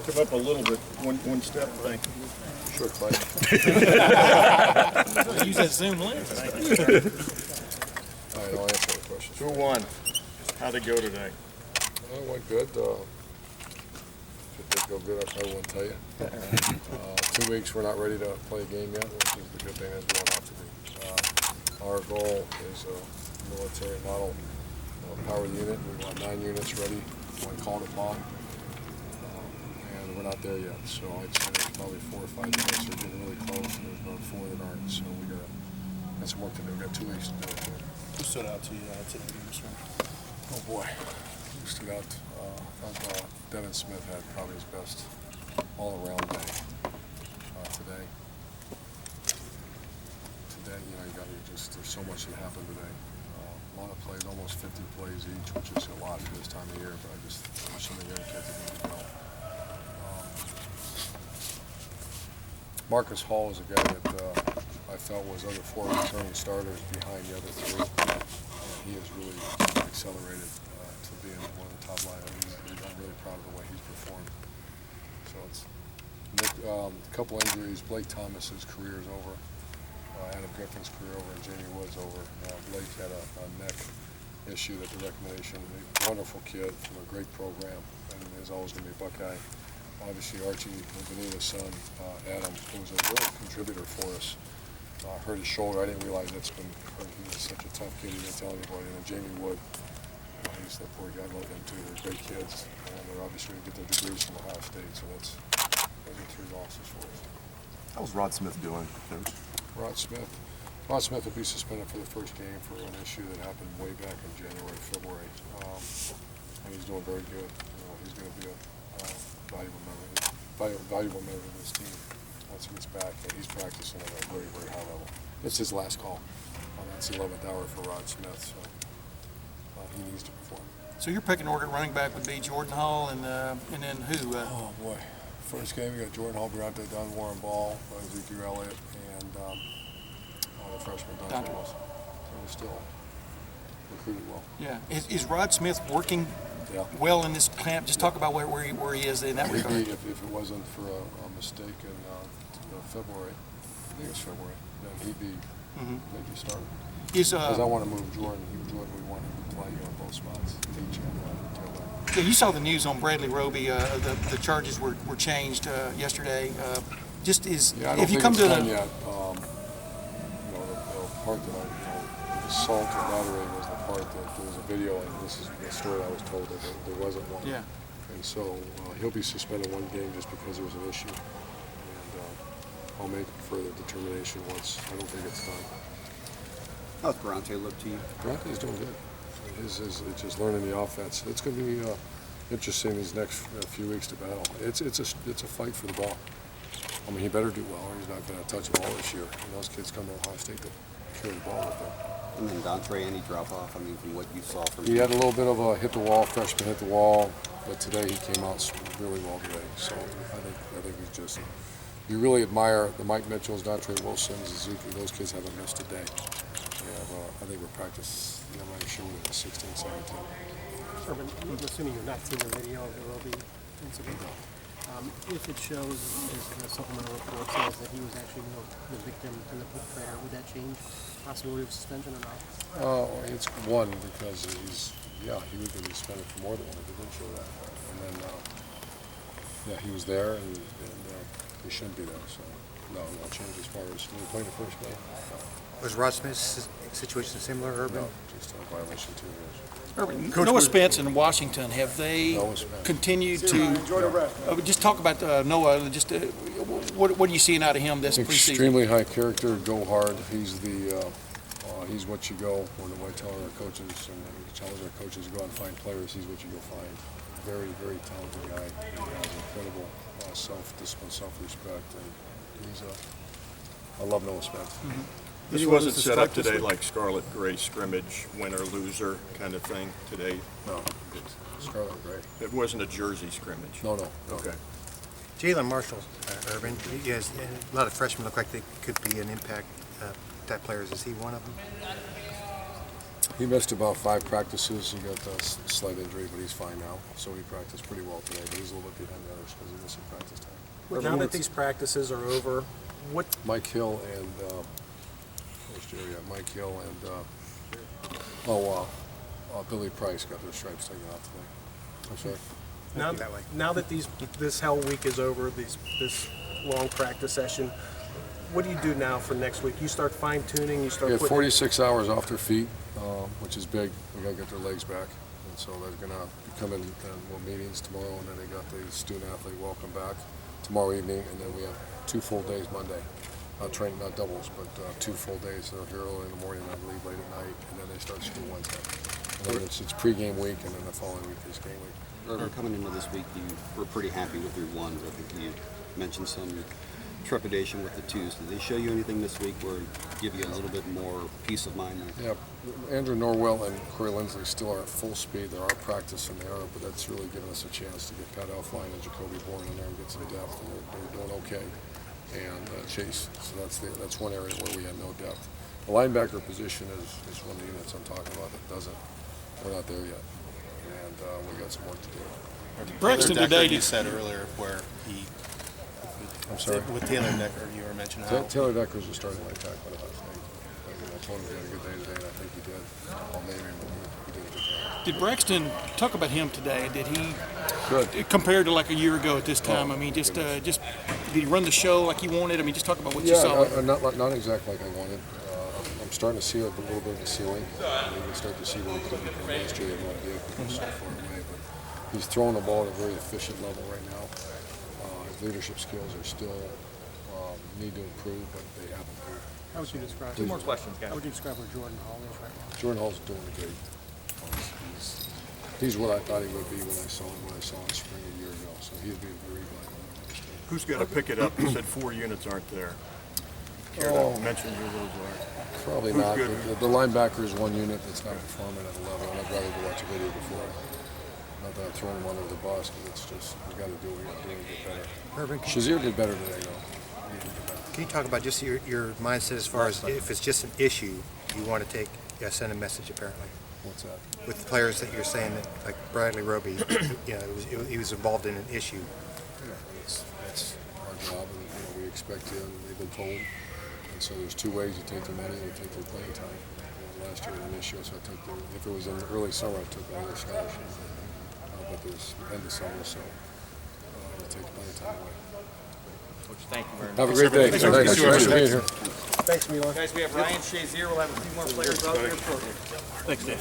Come up a little bit, one step, thank you. Sure, buddy. Use that zoom lens. All right, I'll answer the questions. Who won? How'd it go today? It went good. If it did go good, I probably won't tell you. 2 weeks, we're not ready to play a game yet, which is the good thing, is we don't have to be. Our goal is a military model power unit. We want 9 units ready, one called upon. And we're not there yet, so I'd say there's probably 4 or 5 units that are getting really close, and there's about 4 that aren't, so we got some work to do. We got 2 weeks to do it. Who stood out to you today, Mr. Oh boy, who stood out? I thought Devin Smith had probably his best all-around day today. Today, you know, there's so much that happened today. A lot of plays, almost 50 plays each, which is a lot for this time of year, but I just wish some of the young kids that did well. Marcus Hall is a guy that I felt was other 4 returning starters behind the other 3. And he has really accelerated to being one of the top liners. I'm really proud of the way he's performed. So it's a couple injuries. Blake Thomas's career is over. Adam Griffin's career over, and Jamie Wood's over. Blake had a neck issue at the recommendation. Wonderful kid from a great program, and is always going to be a Buckeye. Obviously, Archie Benita's son, Adam, who was a real contributor for us, hurt his shoulder. I didn't realize that's been hurt. He was such a tough kid. He didn't tell anybody. And Jamie Wood, he's the poor guy. I love him too. They're great kids, and they're obviously going to get their degrees from Ohio State. So those are 3 losses for us. How's Rod Smith doing, Coach? Rod Smith will be suspended for the first game for an issue that happened way back in January, February, and he's doing very good. You know, he's going to be a valuable member of this team once he gets back, and he's practicing at a very, very high level. It's his last call. It's the 11th hour for Rod Smith, so he needs to perform. So your pecking order running back would be Jordan Hall and then who? Oh boy, first game we got Jordan Hall, Bronte Dunn, Warren Ball, Ezekiel Elliott, and the freshman Dante Wilson. So we're still recruited well. Yeah. Is Rod Smith working well in this camp? Just talk about where he is in that regard. If it wasn't for a mistake in February, I think it was February, then he'd be maybe starting. Because I want to move Jordan. Jordan, we want him to play on both spots. Yeah, you saw the news on Bradley Roby. The charges were changed yesterday. If you come to the yet. The part that the assault or battery was the part that there was a video, and this is the story I was told that there wasn't one. Yeah. And so he'll be suspended 1 game just because there was an issue. And I'll make further determination once. I don't think it's done. How's Bronte look to you? Bronte's doing good. It's just learning the offense. It's going to be interesting these next few weeks to battle. It's a fight for the ball. I mean, he better do well, or he's not going to touch the ball this year. And those kids come to Ohio State to carry the ball with them. And then Dontre, any drop-off? I mean, from what you saw from him? He had a little bit of a hit the wall, freshman hit the wall, but today he came out really well today. So I think he's just, you really admire the Mike Mitchells, Dontre Wilsons, Ezekiel. Those kids haven't missed a day. I think we're practiced, I'm not sure when it was 16, 17. Urban, I'm assuming you've not seen the video of the Roby incident. If it shows, as the supplemental report says, that he was actually the victim and the perpetrator, would that change the possibility of suspension or not? It's 1 because he would be suspended for more than 1 if it didn't show that. And then, he was there, and he shouldn't be there. So, no, it won't change as far as when we played the first game. No. Was Rod Smith's situation similar, Urban? No, just a violation 2 years. Urban, Noah Spence in Washington, have they continued to just talk about Noah? Just what are you seeing out of him this preseason? Extremely high character, go hard. He's he's what you go when we tell our coaches and we challenge our coaches to go out and find players. He's what you go find. Very, very talented guy. He has incredible self-discipline, self-respect, and I love Noah Spence. This wasn't set up today like Scarlet Gray scrimmage, winner, loser kind of thing today? No, it's Scarlet Gray. It wasn't a jersey scrimmage? No. Okay. Jalen Marshall, Urban, yes, a lot of freshmen look like they could be an impact type players. Is he one of them? He missed about 5 practices. He got a slight injury, but he's fine now. So he practiced pretty well today, but he's a little bit behind the others because he missed some practice time. Now that these practices are over, what, Mike Hill and, where's Jerry at? Mike Hill and, Billy Price got their stripes taken off today. I'm sorry. now, that way. now that this hell week is over, this long practice session, what do you do now for next week? You start fine tuning, you start We have putting 46 hours off their feet, which is big. We got to get their legs back. And so they're going to be coming more meetings tomorrow, and then they got the student athlete welcome back tomorrow evening, and then we have 2 full days Monday. Not training, not doubles, but 2 full days. They're here early in the morning, I believe, late at night, and then they start school Wednesday. And then it's pre-game week, and then the following week is game week. Urban, coming into this week, you were pretty happy with your ones. I think you mentioned some trepidation with the twos. Did they show you anything this week where give you a little bit more peace of mind? Yeah, Andrew Norwell and Corey Lindsley still are at full speed. They're our practice, and they are, but that's really given us a chance to get Pat Elfline and Jacoby Bourne in there and get some depth, and they're doing okay. And Chase, so that's one area where we had no depth. The linebacker position is one of the units I'm talking about that doesn't. We're not there yet, and we got some work to do. Braxton Taylor today Decker, you did- said earlier where he, I'm sorry. with Taylor Decker, you were mentioning how. Taylor Decker's a starting right tackle, I think. I told him he had a good day today, and I think he did. I'll name him, and he did a good job. Did Braxton talk about him today? Did he, Good. compared to like a year ago at this time? I mean, just did he run the show like he wanted? I mean, just talk about what you saw. Not exactly like I wanted. I'm starting to see a little bit of the ceiling. You can start to see where he could become last year. He had no idea because he was so far away. But he's throwing the ball at a very efficient level right now. His leadership skills are still need to improve, but they have improved. How would you describe? Two more questions, guys. How would you describe where Jordan Hall is right now? Jordan Hall's doing great. He's what I thought he would be when I saw him in spring a year ago. So he'd be very valuable on this team. Who's going to pick it up? You said 4 units aren't there. Care to mention who those are? Probably Who's not. good? The linebacker is one unit that's not performing at a level, and I'd rather go watch a video before. Not that I'm throwing him under the bus, but it's just, we got to do what we got to do and get better. Urban, Shazier did better today, though. He did better. can you talk about just your mindset as far as if it's just an issue, you want to send a message apparently? What's that? With the players that you're saying that, like Bradley Roby, he was involved in an issue. Yeah, that's our job, and we expect him. They've been told. And so there's 2 ways you take their money and you take their playing time. Last year was an issue, so I took if it was in the early summer, I took all their scholarships. But there's end of summer, so we'll take playing time away. Coach, thank you very much. Have a great day. Thanks for being here. Thanks, Milan. Guys, we have Ryan Shazier. We'll have a few more players out there. Thanks, Dan.